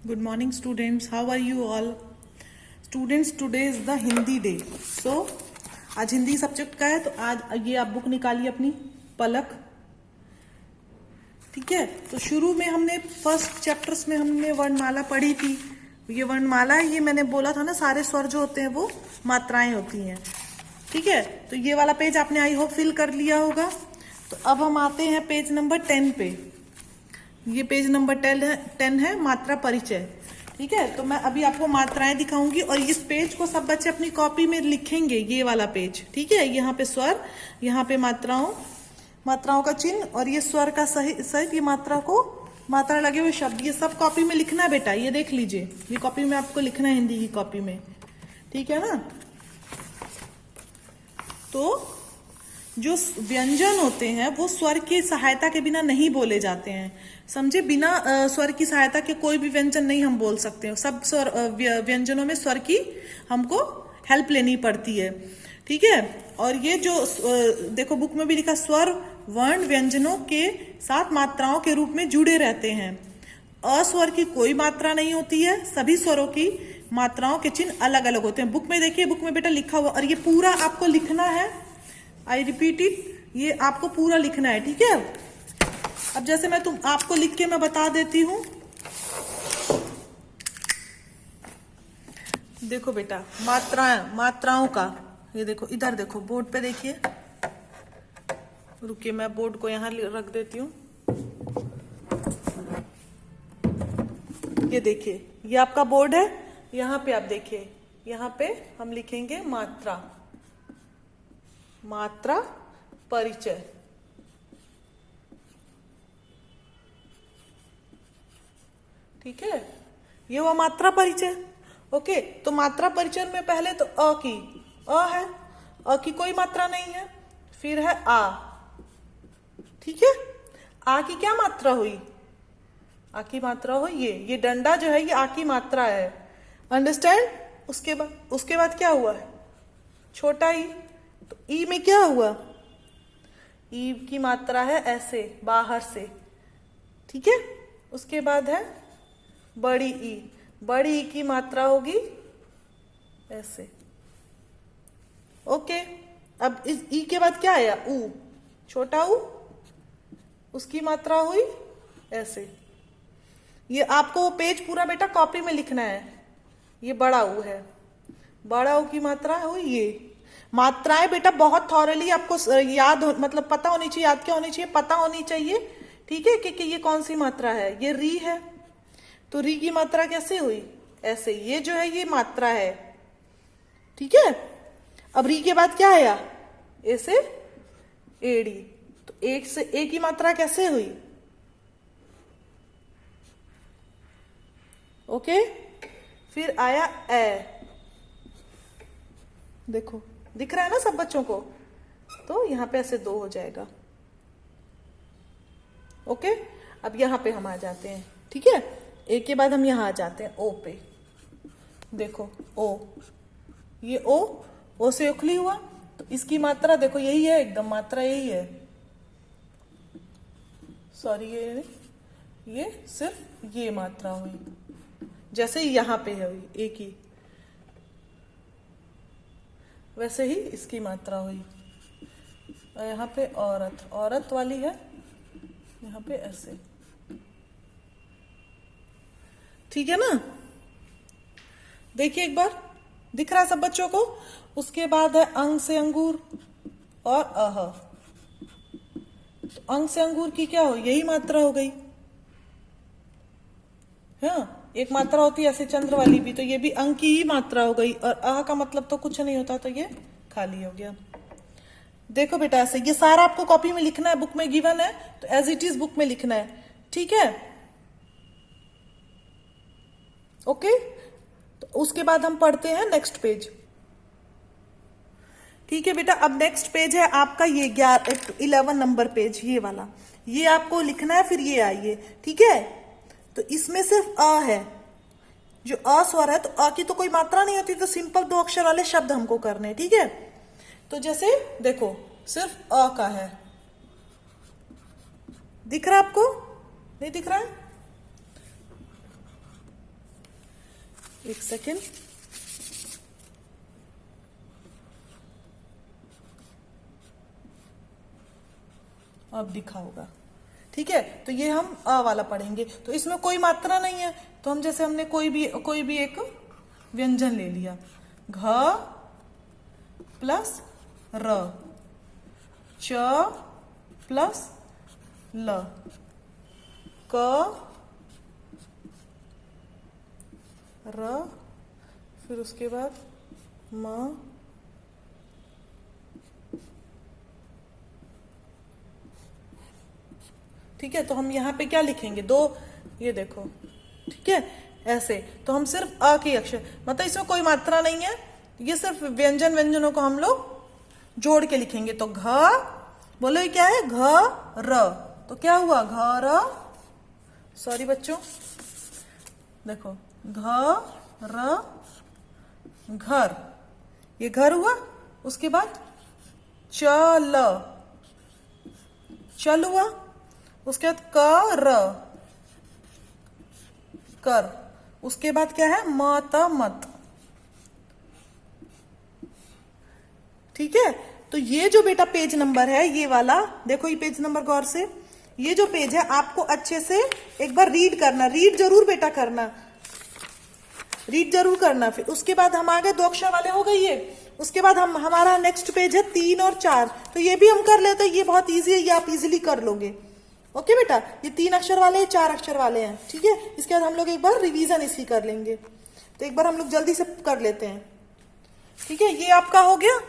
Good morning, students. How are you all? Students, today is the Hindi day. So, आज Hindi subject का है, तो आज ये आप बुक निकालिए अपनी पलक. ठीक है. तो शुरू में हमने फर्स्ट चैप्टर्स में हमने वर्णमाला पढ़ी थी. ये वर्णमाला है, ये मैंने बोला था ना, सारे स्वर जो होते हैं वो मात्राएं होती हैं. ठीक है. तो ये वाला पेज आपने आई होप फिल कर लिया होगा. तो अब हम आते हैं पेज नंबर 10 पे. ये पेज नंबर 10 है मात्रा परिचय. ठीक है. तो मैं अभी आपको मात्राएं दिखाऊंगी और इस पेज को सब बच्चे अपनी कॉपी में लिखेंगे, ये वाला पेज. ठीक है. यहाँ पे स्वर, यहाँ पे मात्राओं का चिन्ह और ये स्वर का सहित ये मात्रा लगे हुए शब्द, ये सब कॉपी में लिखना है बेटा. ये देख लीजिए, ये कॉपी में आपको लिखना है, हिंदी की कॉपी में. ठीक है ना. तो जो व्यंजन होते हैं वो स्वर की सहायता के बिना नहीं बोले जाते हैं. समझे. बिना स्वर की सहायता के कोई भी व्यंजन नहीं हम बोल सकते हैं. सब स्वर व्यंजनों में स्वर की हमको हेल्प लेनी पड़ती है. ठीक है. और ये जो देखो बुक में भी लिखा, स्वर वर्ण व्यंजनों के साथ मात्राओं के रूप में जुड़े रहते हैं. अस्वर की कोई मात्रा नहीं होती है. सभी स्वरों की मात्राओं के चिन्ह अलग अलग होते हैं. बुक में देखिए, बुक में बेटा लिखा हुआ, और ये पूरा आपको लिखना है. आई रिपीट इट, ये आपको पूरा लिखना है. ठीक है. अब जैसे मैं आपको लिख के मैं बता देती हूं. देखो बेटा, मात्राओं का, ये देखो, इधर देखो, बोर्ड पे देखिए. रुकिए, मैं बोर्ड को यहां रख देती हूं. ये देखिए, ये आपका बोर्ड है. यहां पे आप देखिए, यहां पे हम लिखेंगे मात्रा परिचय. ठीक है. ये हुआ मात्रा परिचय. ओके. तो मात्रा परिचय में पहले तो अ है. अ की कोई मात्रा नहीं है. फिर है आ. ठीक है. आ की क्या मात्रा हुई? आ की मात्रा हुई ये डंडा जो है, ये आ की मात्रा है. अंडरस्टैंड. उसके बाद क्या हुआ है? छोटा ई. तो ई में क्या हुआ? ई की मात्रा है ऐसे, बाहर से. ठीक है. उसके बाद है बड़ी ई. बड़ी ई की मात्रा होगी ऐसे. ओके. अब इस ई के बाद क्या आया? ऊ. छोटा ऊ, उसकी मात्रा हुई ऐसे. ये आपको पेज पूरा बेटा कॉपी में लिखना है. ये बड़ा ऊ है. बड़ा ऊ की मात्रा हुई ये. मात्राएं बेटा बहुत थॉरली आपको मतलब पता होनी चाहिए. याद क्या होनी चाहिए? पता होनी चाहिए. ठीक है. कि ये कौन सी मात्रा है. ये री है, तो री की मात्रा कैसे हुई? ऐसे. ये जो है ये मात्रा है. ठीक है. अब री के बाद क्या आया? ए से एड़ी. तो एक से ए की मात्रा कैसे हुई? ओके. फिर आया ए. देखो, दिख रहा है ना सब बच्चों को? तो यहां पे ऐसे 2 हो जाएगा. ओके. अब यहां पे हम आ जाते हैं. ठीक है. ए के बाद हम यहां आ जाते हैं ओ पे. देखो ओ, ये ओ से उखली हुआ. तो इसकी मात्रा देखो यही है, एकदम मात्रा यही है. सॉरी, ये सिर्फ ये मात्रा हुई, जैसे यहां पे है ए की, वैसे ही इसकी मात्रा हुई. और यहाँ पे औरत वाली है, यहाँ पे ऐसे. ठीक है ना. देखिए एक बार, दिख रहा है सब बच्चों को? उसके बाद है अंग से अंगूर और अह. तो अंग से अंगूर की क्या हो? यही मात्रा हो गई. हाँ. एक मात्रा होती है ऐसे चंद्र वाली भी, तो ये भी अंग की ही मात्रा हो गई. और अह का मतलब तो कुछ नहीं होता, तो ये खाली हो गया. देखो बेटा, ऐसे ये सारा आपको कॉपी में लिखना है. बुक में गिवन है तो एज इट इज बुक में लिखना है. ठीक है. ओके. तो उसके बाद हम पढ़ते हैं नेक्स्ट पेज. ठीक है बेटा. अब नेक्स्ट पेज है आपका ये 11 नंबर पेज, ये वाला. ये आपको लिखना है. फिर ये आइए. ठीक है. तो इसमें सिर्फ अ है, जो अ स्वर है. तो अ की तो कोई मात्रा नहीं होती, तो सिंपल 2 अक्षर वाले शब्द हमको करने. ठीक है. तो जैसे देखो, सिर्फ अ का है. दिख रहा है आपको? नहीं दिख रहा है? एक सेकेंड, अब दिखा होगा। ठीक है, तो ये हम अ वाला पढ़ेंगे। तो इसमें कोई मात्रा नहीं है, तो हम जैसे हमने कोई भी एक व्यंजन ले लिया, घ प्लस र, च प्लस ल, क र, फिर उसके बाद म, ठीक है। तो हम यहाँ पे क्या लिखेंगे, दो, ये देखो, ठीक है, ऐसे। तो हम सिर्फ अ के अक्षर, मतलब इसमें कोई मात्रा नहीं है, ये सिर्फ व्यंजनों को हम लोग जोड़ के लिखेंगे। तो घ, बोलो ये क्या है, घ र, तो क्या हुआ, घ र, सॉरी बच्चों, देखो, घ र, घर, ये घर हुआ। उसके बाद चल, चल हुआ। उसके बाद कर, कर। उसके बाद क्या है, मत, मत। ठीक है, तो ये जो बेटा पेज नंबर है, ये वाला देखो, ये पेज नंबर गौर से, ये जो पेज है आपको अच्छे से एक बार रीड करना, रीड जरूर बेटा करना, रीड जरूर करना। फिर उसके बाद हम आ गए, 2 अक्षर वाले हो गए ये। उसके बाद हमारा नेक्स्ट पेज है 3 और 4, तो ये भी हम कर लेते हैं, ये बहुत इजी है, ये आप इजीली कर लोगे। ओके बेटा, ये 3 अक्षर वाले हैं, 4 अक्षर वाले हैं, ठीक है। इसके बाद हम लोग एक बार रिवीजन इसकी कर लेंगे, तो एक बार हम लोग जल्दी से कर लेते हैं। ठीक है, ये आपका हो गया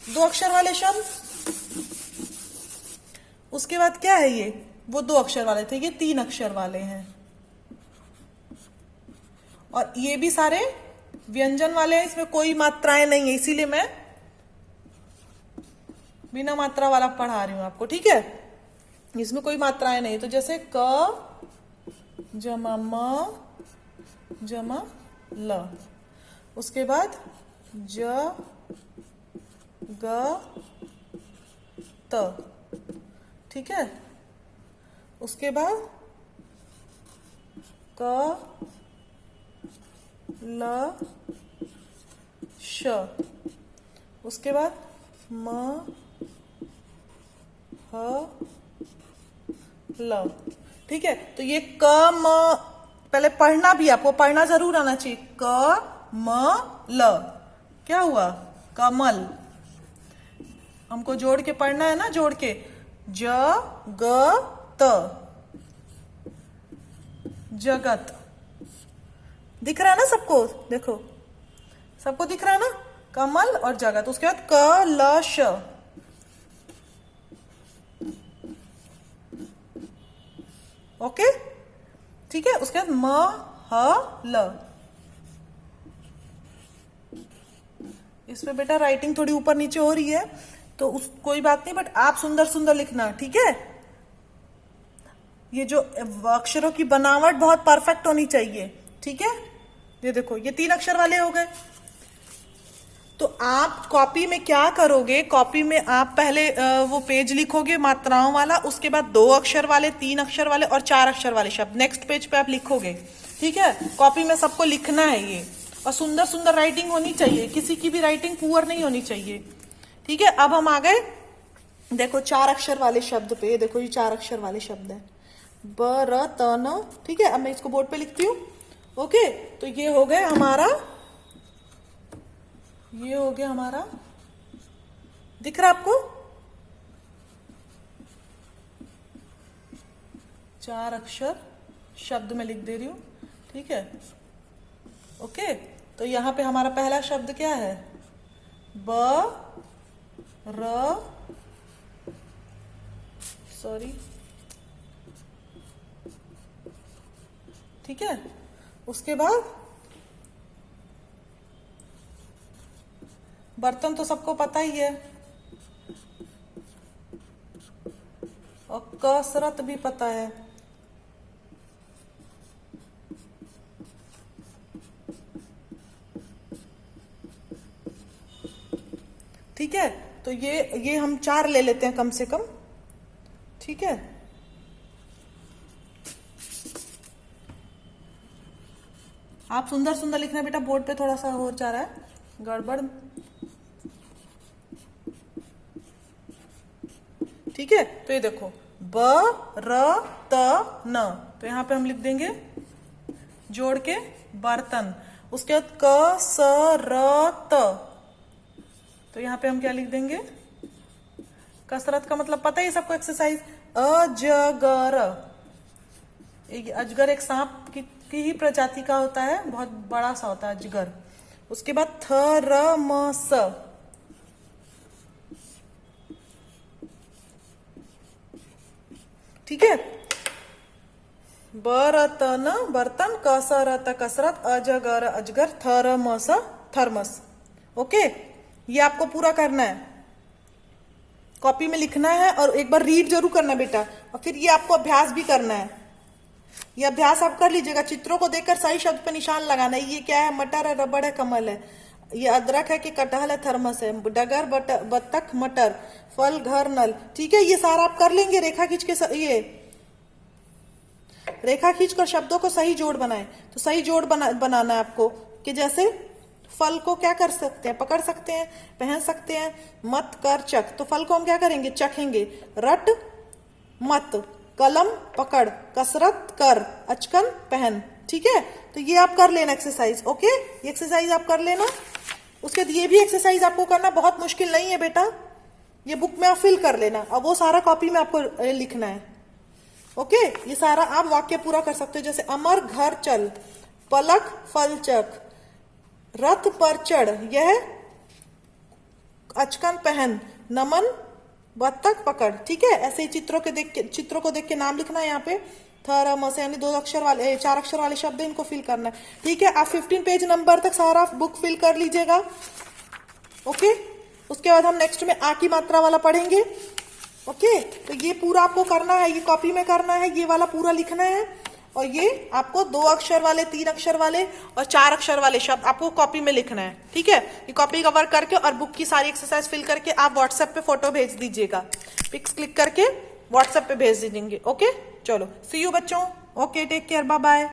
2 अक्षर वाले शब्द। उसके बाद क्या है, ये वो 2 अक्षर वाले थे, ये 3 अक्षर वाले हैं, और ये भी सारे व्यंजन वाले हैं, इसमें कोई मात्राएं नहीं है, इसीलिए मैं बिना मात्रा वाला पढ़ा रही हूं आपको। ठीक है, इसमें कोई मात्राएं नहीं, तो जैसे क जमा म जमा ल, उसके बाद ज ग त, ठीक है। उसके बाद क ल श, उसके बाद म ह ल। ठीक है, तो ये क म, पहले पढ़ना भी, आपको पढ़ना जरूर आना चाहिए, क म ल, क्या हुआ, कमल। हमको जोड़ के पढ़ना है ना, जोड़ के, ज ग त, जगत। दिख रहा है ना सबको, देखो सबको दिख रहा है ना, कमल और जगत। उसके बाद कलश, ओके, ठीक है। उसके बाद म ह ल, इसमें बेटा राइटिंग थोड़ी ऊपर नीचे हो रही है, तो कोई बात नहीं, बट आप सुंदर सुंदर लिखना, ठीक है। ये जो अक्षरों की बनावट बहुत परफेक्ट होनी चाहिए, ठीक है। ये देखो, ये 3 अक्षर वाले हो गए। तो आप कॉपी में क्या करोगे, कॉपी में आप पहले वो पेज लिखोगे मात्राओं वाला, उसके बाद 2 अक्षर वाले, 3 अक्षर वाले और 4 अक्षर वाले शब्द नेक्स्ट पेज पे आप लिखोगे, ठीक है। कॉपी में सबको लिखना है ये, और सुंदर सुंदर राइटिंग होनी चाहिए, किसी की भी राइटिंग पुअर नहीं होनी चाहिए, ठीक है। अब हम आ गए, देखो 4 अक्षर वाले शब्द पे, देखो ये 4 अक्षर वाले शब्द है, ब र त न, ठीक है। अब मैं इसको बोर्ड पे लिखती हूँ, ओके। तो ये हो गया हमारा, ये हो गया हमारा, दिख रहा आपको, 4 अक्षर शब्द में लिख दे रही हूं, ठीक है, ओके। तो यहां पे हमारा पहला शब्द क्या है, ब र, सॉरी, ठीक है। उसके बाद बर्तन तो सबको पता ही है, और कसरत भी पता है, ठीक है। तो ये हम 4 ले लेते हैं कम से कम, ठीक है। आप सुंदर सुंदर लिखना बेटा, बोर्ड पे थोड़ा सा हो जा रहा है गड़बड़। ठीक है, तो ये देखो ब र त न, तो यहाँ पे हम लिख देंगे जोड़ के बर्तन। उसके बाद क स र त, तो यहाँ पे हम क्या लिख देंगे, कसरत का मतलब पता है सबको, एक्सरसाइज। अजगर, अजगर एक सांप की ही प्रजाति का होता है, बहुत बड़ा सा होता है अजगर। उसके बाद थर्मस, ठीक है। बर्तन बर्तन, कसरत कसरत, अजगर अजगर, थर्मस थर्मस। ओके, ये आपको पूरा करना है, कॉपी में लिखना है और एक बार रीड जरूर करना बेटा। और फिर ये आपको अभ्यास भी करना है, ये अभ्यास आप कर लीजिएगा। चित्रों को देखकर सही शब्द पे निशान लगाना है। ये क्या है, मटर है, रबड़ है, कमल है, ये अदरक है कि कटहल है, थर्मस है, डगर बतख मटर, फल घर नल। ठीक है, ये सारा आप कर लेंगे। रेखा खींच के ये रेखा खींच कर शब्दों को सही जोड़ बनाए। तो सही जोड़ बनाना है आपको, कि जैसे फल को क्या कर सकते हैं, पकड़ सकते हैं, पहन सकते हैं। मत कर चख, तो फल को हम क्या करेंगे, चखेंगे। रट मत, कलम पकड़, कसरत कर, अचकन पहन। ठीक है, तो ये आप कर लेना एक्सरसाइज। ओके, ये एक्सरसाइज आप कर लेना। उसके बाद ये भी एक्सरसाइज आपको करना बहुत मुश्किल नहीं है बेटा, ये बुक में आप फिल कर लेना और वो सारा कॉपी में आपको लिखना है। ओके, ये सारा आप वाक्य पूरा कर सकते हो। जैसे अमर घर चल, पलक फल चख, रथ पर चढ़, यह अचकन पहन, नमन बत्तख पकड़। ठीक है, ऐसे ही चित्रों को देख के नाम लिखना है। यहाँ पे थर्मस यानी 2 अक्षर वाले 4 अक्षर वाले शब्द इनको फिल करना है। ठीक है, आप 15 पेज नंबर तक सारा बुक फिल कर लीजिएगा। ओके, उसके बाद हम नेक्स्ट में आ की मात्रा वाला पढ़ेंगे। ओके, तो ये पूरा आपको करना है, ये कॉपी में करना है, ये वाला पूरा लिखना है। और ये आपको 2 अक्षर वाले, 3 अक्षर वाले और 4 अक्षर वाले शब्द आपको कॉपी में लिखना है। ठीक है, ये कॉपी कवर करके और बुक की सारी एक्सरसाइज फिल करके आप व्हाट्सएप पे फोटो भेज दीजिएगा। पिक्स क्लिक करके व्हाट्सएप पे भेज दीजिएंगे। ओके, चलो सी यू बच्चों। Okay, take care, bye bye.